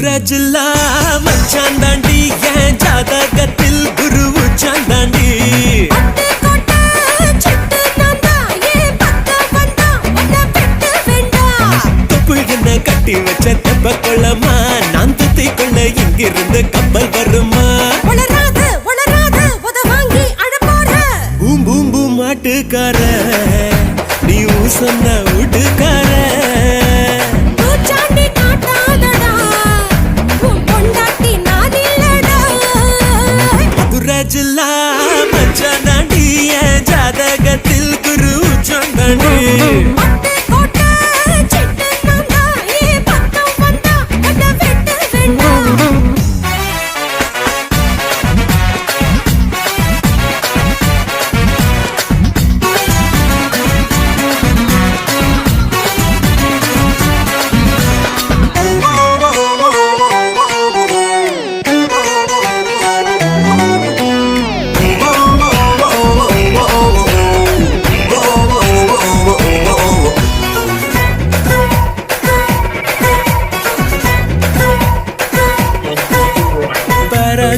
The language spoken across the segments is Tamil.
மதுராஜில்லா மச்சான் தாண்டி என் ஜாதகத்தில் குரு உச்சான் தாண்டி தொப்பு என்ன கட்டி வச்ச தெப்ப கொள்ளமா நான் துத்தி கொள்ள இங்கிருந்து கப்பல் வருமா பூம் பூம் பூம் மாட்டுக்கார நீ சொன்ன வீட்டுக்கார மதுராஜில்லா மச்சான் தாண்டி என் ஜாதகத்தில் குரு உச்சான் தாண்டி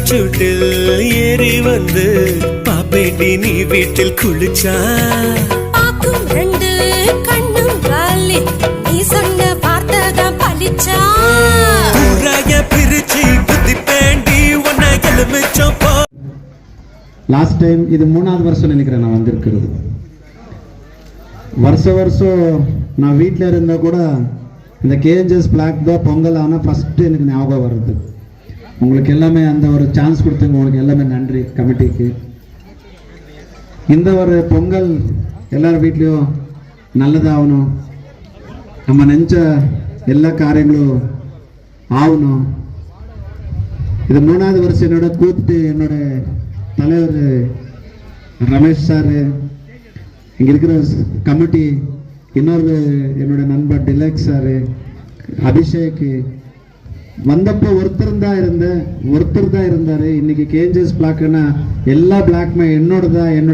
சூட்டில் ஏறி வந்து பாப்பேட்டி நீ வீட்டில் குளிச்சா பாக்கும் ரெண்டு கண்ணும் காலி நீ சொன்ன வார்த்தைதான் பலிச்சா ஊராய பிரிச்சு குத்தி பேண்டி உன்னை எலுமிச்சம் போ. லாஸ்ட் டைம் இது 3வது வருஷம் நினைக்கிறேன் நான் வந்திருக்கிறது. வருஷம் நான் வீட்டில் இருந்தால் கூட இந்த கேஎன்ஜிஎஸ் பிளாக் தான் பொங்கல் ஆனால் ஃபஸ்ட்டு எனக்கு ஞாபகம் வருது. உங்களுக்கு எல்லாமே அந்த ஒரு சான்ஸ் கொடுத்தவங்க உங்களுக்கு எல்லாமே நன்றி கமிட்டிக்கு. இந்த ஒரு பொங்கல் எல்லார் வீட்லேயும் நல்லதாகணும், நம்ம நினச்ச எல்லா காரியங்களும் ஆகணும். இது 3வது வருஷம் என்னோட கூப்பிட்டு என்னோட தலைவர் ரமேஷ் சார், இங்கே இருக்கிற கமிட்டி, இன்னொரு என்னோட நண்பர் டிலக்ஸ் சார், அபிஷேக் வந்தப்போ ஒருத்தர் தான் இருந்தார். இன்னைக்கு கேஎன்ஜிஎஸ் பிளாக்னா எல்லா பிளாக்குமே என்னோட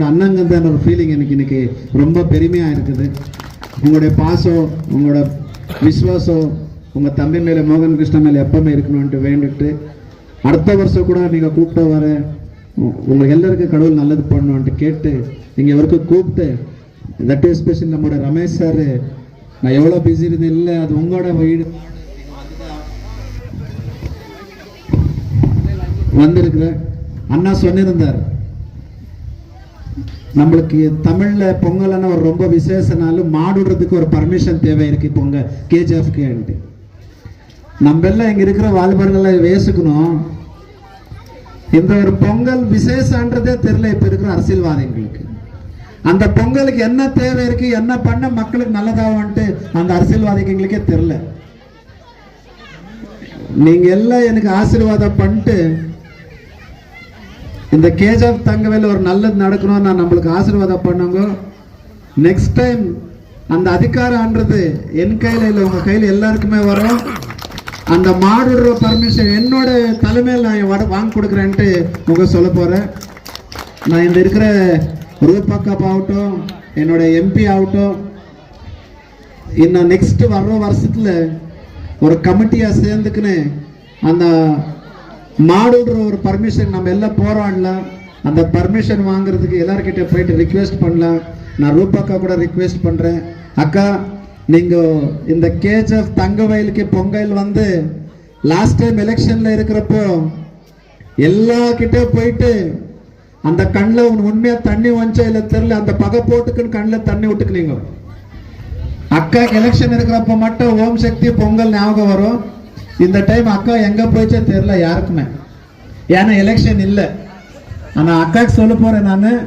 அண்ணங்க தான் ஒரு ஃபீலிங் எனக்கு இன்னைக்கு ரொம்ப பெருமையாக இருக்குது. உங்களுடைய பாசம், உங்களோட விஸ்வாசம் உங்கள் தம்பி மேலே மோகன் கிருஷ்ணன் மேலே எப்பவுமே இருக்கணும்ன்ட்டு வேண்டிட்டு அடுத்த வருஷம் கூட நீங்கள் கூப்பிட்டு வர உங்களுக்கு எல்லாருக்கும் கடவுள் நல்லது பண்ணணுன்ட்டு கேட்டு இங்கே வரைக்கும் கூப்பிட்டு தட் எஸ்பெஷல் நம்மளோட ரமேஷ் சார், நான் எவ்வளோ பிஸி இருந்தேன் இல்லை, அது உங்களோட வீடு வந்திருக்கிற அண்ணா சொல்லியிருந்தார், நம்மளுக்கு தமிழ்ல பொங்கல்னா ஒரு ரொம்ப விசேஷ நாள், மாடுறதுக்கு ஒரு பர்மிஷன் தேவை இருக்கு பொங்கல் கேஜிஎஃப்க்கு. நம்ம எல்லாம் இங்க இருக்கிற வாலிபர்களை வேசுக்கணும். இந்த ஒரு பொங்கல் விசேஷன்றதே தெரியல இப்ப இருக்கிற அரசியல்வாதிகளுக்கு. அந்த பொங்கலுக்கு என்ன தேவை இருக்கு, என்ன பண்ண மக்களுக்கு நல்லதாகன்ட்டு அந்த அரசியல்வாதிகளுக்கே தெரியல. நீங்க எல்லாம் எனக்கு ஆசீர்வாதம் பண்ணிட்டு இந்த கேஜிஎஃப் தங்கவேல ஒரு நல்லது நடக்கணும், நான் நம்மளுக்கு ஆசீர்வாதம் பண்ணுங்க. நெக்ஸ்ட் டைம் அந்த அதிகாரம்ன்றது என் கையில் இல்லை, உங்கள் கையில் எல்லாருக்குமே வரும். அந்த மாடுற பர்மிஷன் என்னோட தலைமையில் நான் வாங்கி கொடுக்குறேன்ட்டு உங்க சொல்ல போகிறேன். நான் இந்த இருக்கிற ரூபாக்கப் ஆகட்டும், என்னோட எம்பி ஆகட்டும், இன்னும் நெக்ஸ்ட் வர்ற வருஷத்தில் ஒரு கமிட்டியாக சேர்ந்துக்குன்னு அந்த மாடுன்ற ஒரு பர்மிஷன் நம்ம எல்லாம் போராடலாம். அந்த பர்மிஷன் வாங்குறதுக்கு எல்லார்கிட்ட போயிட்டு ரிக்வெஸ்ட் பண்ணலாம். நான் ரூபாக்கா கூட ரிக்வெஸ்ட் பண்ணுறேன், அக்கா நீங்கள் இந்த கேஜிஎஃப் தங்கவயலுக்கு பொங்கல் வந்து லாஸ்ட் டைம் எலெக்ஷனில் இருக்கிறப்போ எல்லார்கிட்ட போயிட்டு அந்த கண்ணில் உண்மையாக தண்ணி வந்துச்சா இல்லை தெரியல, அந்த பகை போட்டுக்குன்னு கண்ணில் தண்ணி விட்டுக்குனீங்க. அக்காக்கு எலெக்ஷன் இருக்கிறப்ப மட்டும் ஓம் சக்தி பொங்கல் ஞாபகம் வரும். இந்த டைம் அக்கா எங்க போயிச்சே தெரியல யாருக்குமே, ஏன்னா எலெக்ஷன் இல்லை. ஆனா அக்காக்கு சொல்ல போறேன் நான்,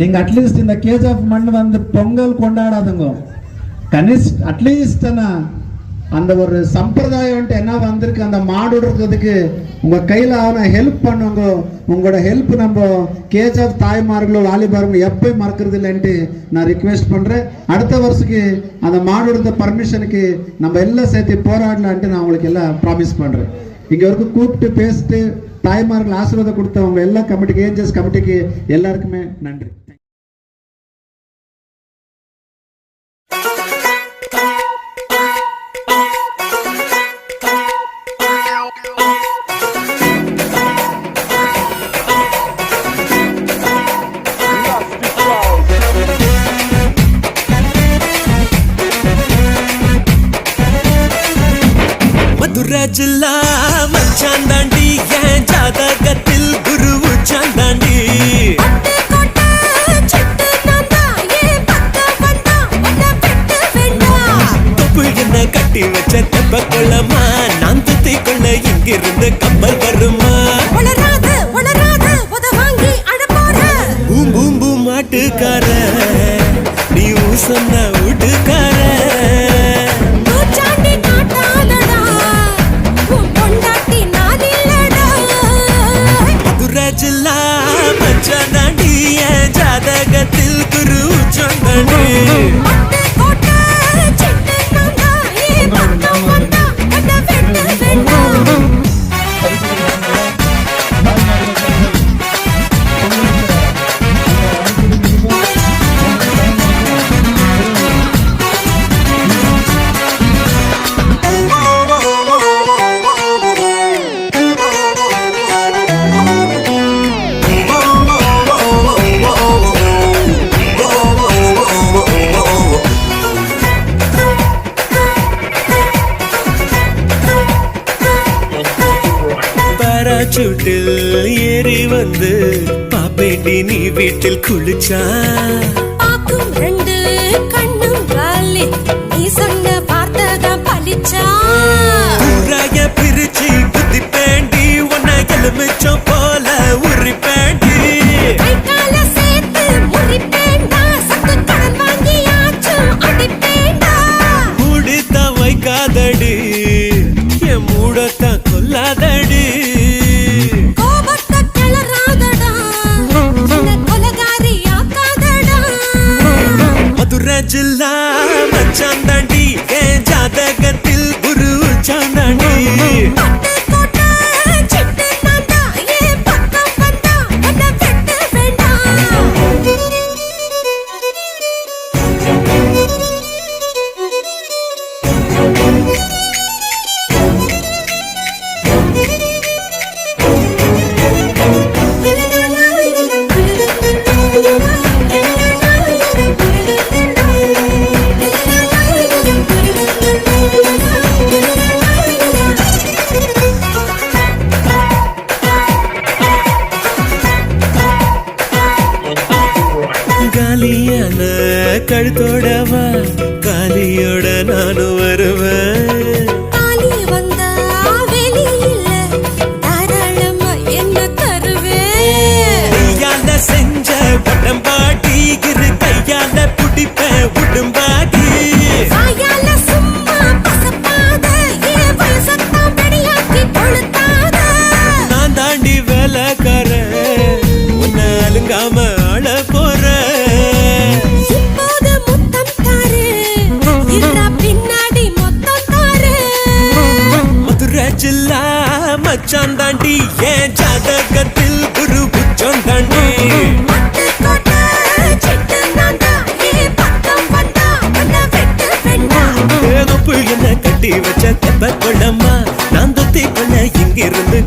நீங்க அட்லீஸ்ட் இந்த கேஜிஎஃப் மண் வந்து பொங்கல் கொண்டாடாதுங்க, கனிஷ்ட் அட்லீஸ்ட் அந்த ஒரு சம்பிரதாயம் என்ன வந்திருக்கு, அந்த மாடுறதுக்கு உங்க கையில அவனை ஹெல்ப் பண்ணுங்க. உங்களோட ஹெல்ப் நம்ம கேஜிஎஃப் தாய்மார்களோ வாலிபார்களோ எப்பயும் மறக்கிறது இல்லைன்ட்டு நான் ரிக்வெஸ்ட் பண்றேன். அடுத்த வருஷத்துக்கு அந்த மாடுற பர்மிஷனுக்கு நம்ம எல்லாம் சேர்த்து போராடலான்ட்டு நான் உங்களுக்கு எல்லாம் ப்ராமிஸ் பண்றேன். இங்க வரைக்கும் கூப்பிட்டு பேசிட்டு தாய்மார்கள் ஆசீர்வாதம் கொடுத்தவங்க எல்லா கமிட்டிக்கு, கேஎன்ஜிஎஸ் கமிட்டிக்கு எல்லாருக்குமே நன்றி. மதுராஜில்லா மச்சான் தாண்டி என் ஜாதகத்தில் குரு உச்சான் தாண்டி தொப்பு என்ன கட்டி வச்ச தெப்ப கொள்ளமா நான் துத்தி கொள்ள இங்கிருந்து கப்பல் வருமா பூம் பூம் பூம் மாட்டுக்கார நீ சொன்ன வீட்டுக்கார மதுராஜில்லா மச்சான் தாண்டி என் ஜாதகத்தில் குரு உச்சான் தாண்டி பாராசூட்டில் ஏறி வந்து பாப்பேண்டி நீ வீட்டில் குளிச்சா பாக்கும் ரெண்டு கண்ணும் காலி நீ சொன்ன பார்த்ததான் பலிச்சா ஊராய பிரிச்சு புத்தி பேண்டி உன்னை எலுமிச்சம் போல உரி பேண்டி கை கால சேர்த்து முறிப்பேண்டா சத்து கடன் வாங்கியாச்சும் அடிப்பேண்டா மூடித்தான் வைக்காதடி என் மூடத்தான் கொல்லாதடி கோபத்தை கிளறாதடா என்ன கொலகாரி ஆக்காதடா மதுராஜில்லா மச்சான் தாண்டி என் ஜாதகத்தில் குரு உச்சான் தாண்டி பட்டுக்கோட்டை சிட்டு நான்தா ஏன் பக்கம் வந்தா உன்னை வெட்ட வேண்டாம் காலியான கழுத்தோடவா காலியோட நானும் வருவேன் தாலி வந்தா வெளியில தாராளமா என்ன தருவேன் கையால செஞ்ச பட்டம்பாடி இரு கையால புடிப்ப உடும்பாடி வாயால சும்மா பசப்பாத ஏன் வயசத்தான் வெடியாக்கி கொளுத்தாத நான் தாண்டி வேலைக்கார உன்னை அலுங்காம ஆள போற இப்போது முத்தம் தாரு இல்ல பின்னாடி மொத்தம் தாரு மதுராஜில்லா மச்சான் தாண்டி என் ஜாதகத்தில் குரு உச்சான் தாண்டி பட்டுக்கோட்டை சிட்டு நான்தா ஏன் பக்கம் வந்தா உன்னை வெட்ட வேண்டாம் ஏதோ என்ன கட்டி வச்ச தெப்ப கொள்ளம்மா நான் தொத்தி கொள்ள இங்கிருந்து